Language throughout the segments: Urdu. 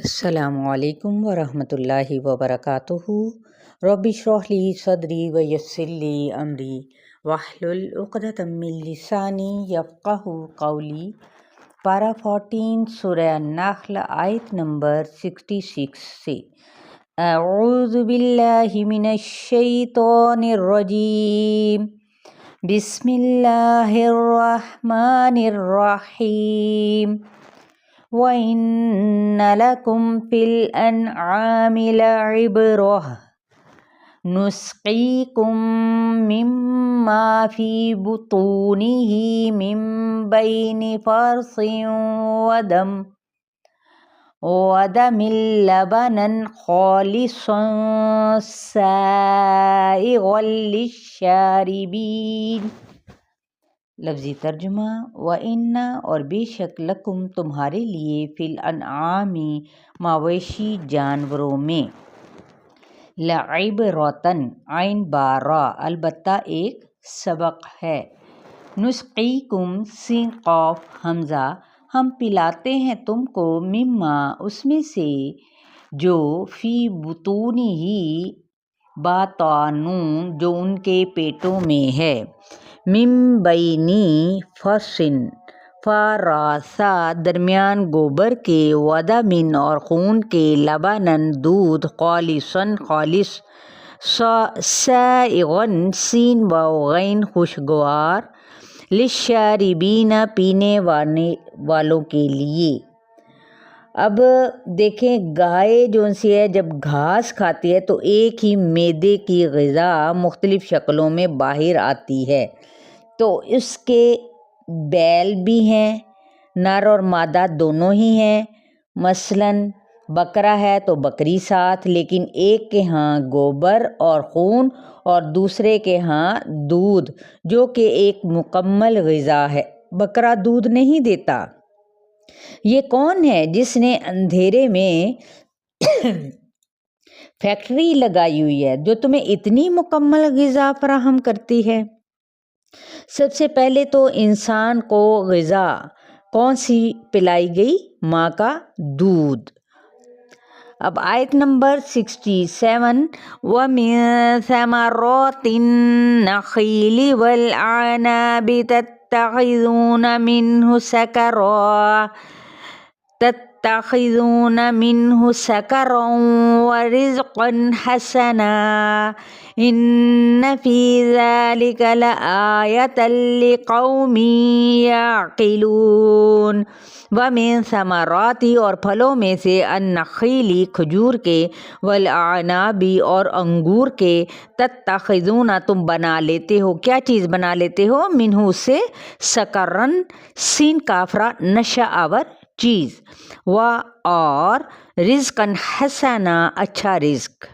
السلام علیکم ورحمۃ اللہ وبرکاتہ۔ رب اشرح لی صدری ویسر لی امری واحلل عقدۃ من لسانی یفقہوا قولی۔ پارہ 14 سورہ النحل آیت نمبر 66 سے۔ اعوذ باللہ من الشیطان الرجیم، بسم اللہ الرحمن الرحیم۔ وَإِنَّ لَكُمْ فِي الْأَنْعَامِ لَعِبْرَةً نُسْقِيكُم مِّمَّا فِي بُطُونِهِ مِن بَيْنِ فَرْثٍ وَدَمٍ لَبَنًا خَالِصًا سَائِغًا لِلشَّارِبِينَ۔ لفظی ترجمہ: وَإِنَّ اور بے شک لکم تمہارے لیے فی الانعام مویشی جانوروں میں لعبرۃً عین با را البتہ ایک سبق ہے، نسقیکم سین قاف حمزہ ہم پلاتے ہیں تم کو مما اس میں سے جو فی بطونہ باطانون جو ان کے پیٹوں میں ہے، من بینی فرثٍ فراسا درمیان گوبر کے، ودمٍ اور خون کے، لبنًا دودھ، خالصاً خالص، سائغاً سین واو غین خوشگوار، للشاربین پینے والوں کے لیے۔ اب دیکھیں گائے جو سی ہے جب گھاس کھاتی ہے تو ایک ہی معدے کی غذا مختلف شکلوں میں باہر آتی ہے، تو اس کے بیل بھی ہیں، نر اور مادہ دونوں ہی ہیں۔ مثلاً بکرا ہے تو بکری ساتھ، لیکن ایک کے ہاں گوبر اور خون اور دوسرے کے ہاں دودھ جو کہ ایک مکمل غذا ہے۔ بکرا دودھ نہیں دیتا۔ یہ کون ہے جس نے اندھیرے میں فیکٹری لگائی ہوئی ہے جو تمہیں اتنی مکمل غذا فراہم کرتی ہے؟ سب سے پہلے تو انسان کو غذا کون سی پلائی گئی؟ ماں کا دودھ۔ اب آیت نمبر 67، وَمِن ثَمَرَاتِ النَّخِيلِ وَالْأَعْنَابِ تَتَّخِذُونَ مِنْهُ سَكَرًا وَرِزْقًا حَسَنًا إِنَّ فِي ذَلِكَ لَآيَةً لِقَوْمٍ يَعْقِلُونَ۔ وَمِن ثَمَرَاتِ اور پھلوں میں سے، النَّخِيلِ کھجور کے، وَالْأَعْنَابِ اور انگور کے، تَتَّخِذُونَ تم بنا لیتے ہو، کیا چیز بنا لیتے ہو؟ مِنْهُ سے، سَكَرًا سین کافرہ نشہ آور چیز، اور رزقاً حسنا اچھا رزق۔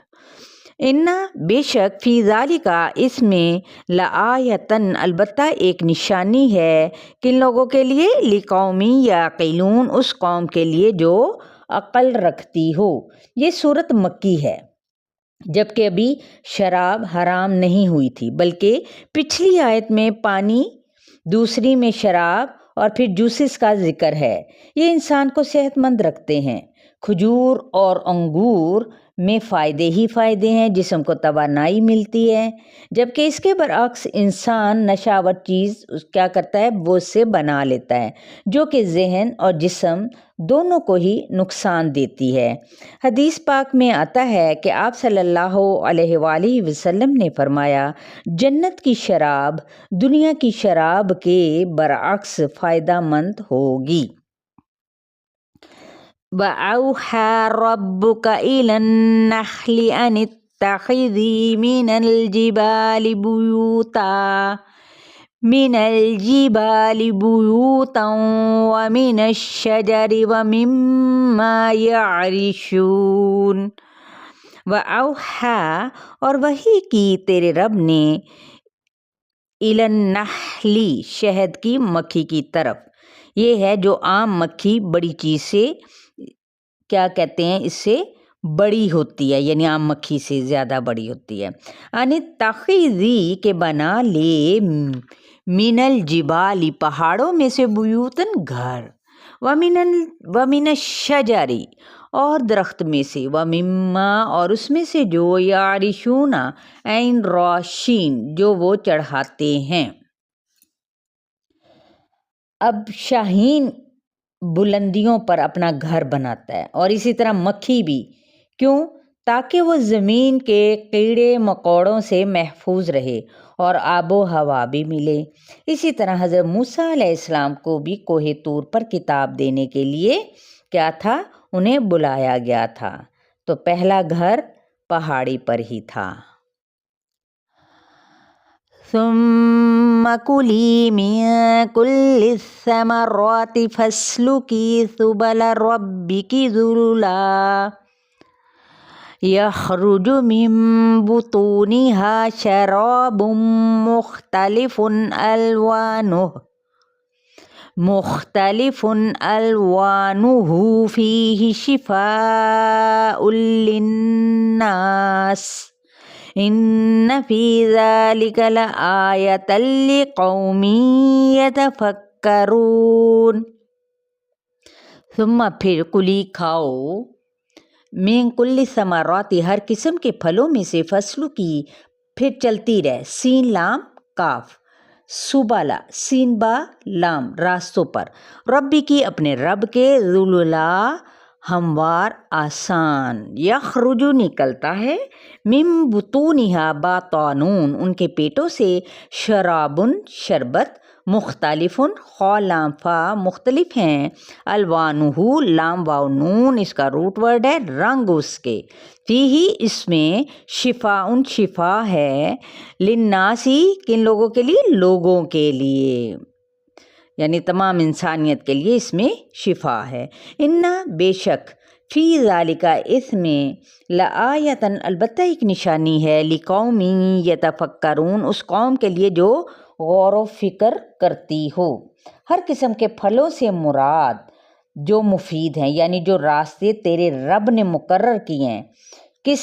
ان بے شک فی ذالک اس میں، لآیۃً البتہ ایک نشانی ہے، کن لوگوں کے لیے؟ لقوم یعقلون اس قوم کے لیے جو عقل رکھتی ہو۔ یہ سورت مکی ہے جبکہ ابھی شراب حرام نہیں ہوئی تھی، بلکہ پچھلی آیت میں پانی، دوسری میں شراب اور پھر جوسز کا ذکر ہے۔ یہ انسان کو صحت مند رکھتے ہیں۔ کھجور اور انگور میں فائدے ہی فائدے ہیں، جسم کو توانائی ملتی ہے، جبکہ اس کے برعکس انسان نشہ آور چیز کیا کرتا ہے؟ وہ سے بنا لیتا ہے، جو کہ ذہن اور جسم دونوں کو ہی نقصان دیتی ہے۔ حدیث پاک میں آتا ہے کہ آپ صلی اللہ علیہ وآلہ وسلم نے فرمایا، جنت کی شراب دنیا کی شراب کے برعکس فائدہ مند ہوگی۔ وَأَوْحَى رَبُّكَ إِلَى النَّحْلِ أَنِ اتَّخِذِي مِنَ الْجِبَالِ بُيُوتًا وَمِنَ الشَّجَرِ وَمِمَّا يَعْرِشُونَ۔ وَأَوْحَى اور وحی کی تیرے رب نے، إِلَى النَّحْلِ شہد کی مکھی کی طرف، یہ ہے جو عام مکھی بڑی چیز سے کیا کہتے ہیں، اس سے بڑی ہوتی ہے، یعنی عام مکھی سے زیادہ بڑی ہوتی ہے۔ ان اتخذی کے بنا لے، من الجبال پہاڑوں میں سے، بیوتن گھر، ومن الشجر اور درخت میں سے، وَمِمَّا اور اس میں سے جو یعرشون عین راشین جو وہ چڑھاتے ہیں۔ اب شاہین بلندیوں پر اپنا گھر بناتا ہے اور اسی طرح مکھی بھی، کیوں؟ تاکہ وہ زمین کے کیڑے مکوڑوں سے محفوظ رہے اور آب و ہوا بھی ملے۔ اسی طرح حضرت موسیٰ علیہ السلام کو بھی کوہ طور پر کتاب دینے کے لیے کیا تھا؟ انہیں بلایا گیا تھا، تو پہلا گھر پہاڑی پر ہی تھا۔ ثم کلی من کل الثمرات فاسلکی سبل ربک ذللا یخرج من بطونها شراب مختلف الوانه فیہ شفاء للناس ان فی ذلک لآیۃ لقوم یتفکرون۔ ثم پھر کلی کھاؤ، من کل ثمرات ہر قسم کے پھلوں میں سے، فصلوں کی پھر چلتی رہ، سین لام کاف، سبلا سین با لام راستوں پر، ربی کی اپنے رب کے، ذللا ہموار آسان، یخرج نکلتا ہے، من بطونہا باطانون ان کے پیٹوں سے، شرابن شربت، مختلفن خا لام فا مختلف ہیں، الوانہ لام واو نون اس کا روٹ ورڈ ہے، رنگ اس کے، فیہی اس میں، شفاءن شفا ہے، للناسی کن لوگوں کے لیے؟ لوگوں کے لیے، یعنی تمام انسانیت کے لیے اس میں شفا ہے۔ انا بے شک، فی ذالک اس میں، لآیتن البتہ ایک نشانی ہے، لقوم یتفکرون اس قوم کے لیے جو غور و فکر کرتی ہو۔ ہر قسم کے پھلوں سے مراد جو مفید ہیں، یعنی جو راستے تیرے رب نے مقرر کیے ہیں، کس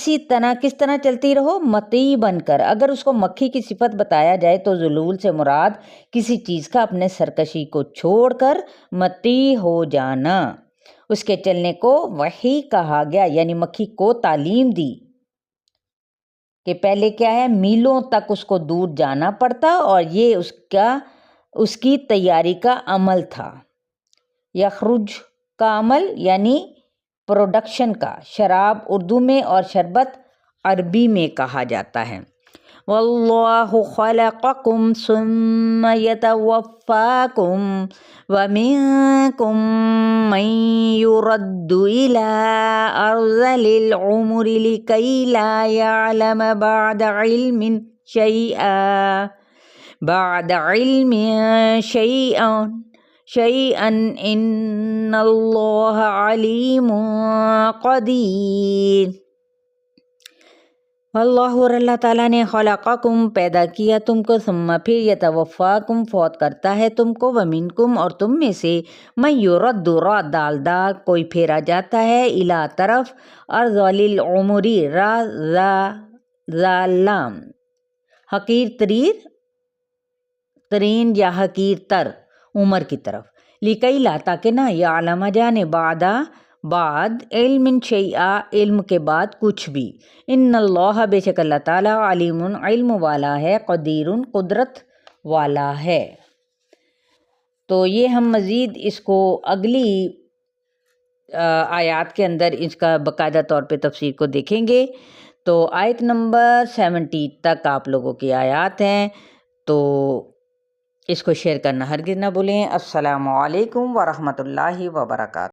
طرح چلتی رہو، مطیع بن کر۔ اگر اس کو مکھی کی صفت بتایا جائے تو ذلول سے مراد کسی چیز کا اپنے سرکشی کو چھوڑ کر مطیع ہو جانا، اس کے چلنے کو وحی کہا گیا، یعنی مکھی کو تعلیم دی کہ پہلے کیا ہے، میلوں تک اس کو دور جانا پڑتا اور یہ اس کی تیاری کا عمل تھا۔ یخرج کا عمل یعنی پروڈکشن کا، شراب اردو میں اور شربت عربی میں کہا جاتا ہے۔ واللہ خلقکم ثم یتوفاکم ومنکم من یرد الی ارذل العمر لکی لا یعلم بعد علم شیئا ان اللہ علیم قدیر۔ واللہ اور اللہ تعالیٰ نے، خلقکم پیدا کیا تم کو، ثم پھر، یتوفاکم فوت کرتا ہے تم کو، ومنکم اور تم میں سے، من یرد را دال دا کوئی پھیرا جاتا ہے، الی طرف، ارذل العمر را لام حقیر ترین یا حقیر تر عمر کی طرف، لکی لا تاکہ نہ، یعلم جانے، بعد علم شیئا علم کے بعد کچھ بھی، ان اللہ بے شک اللہ تعالیٰ، علیم علم والا ہے، قدیر قدرت والا ہے۔ تو یہ ہم مزید اس کو اگلی آیات کے اندر اس کا باقاعدہ طور پہ تفسیر کو دیکھیں گے۔ تو آیت نمبر 70 تک آپ لوگوں کی آیات ہیں، تو اس کو شیئر کرنا ہرگز نہ بھولیں۔ السلام علیکم ورحمۃ اللہ وبرکاتہ۔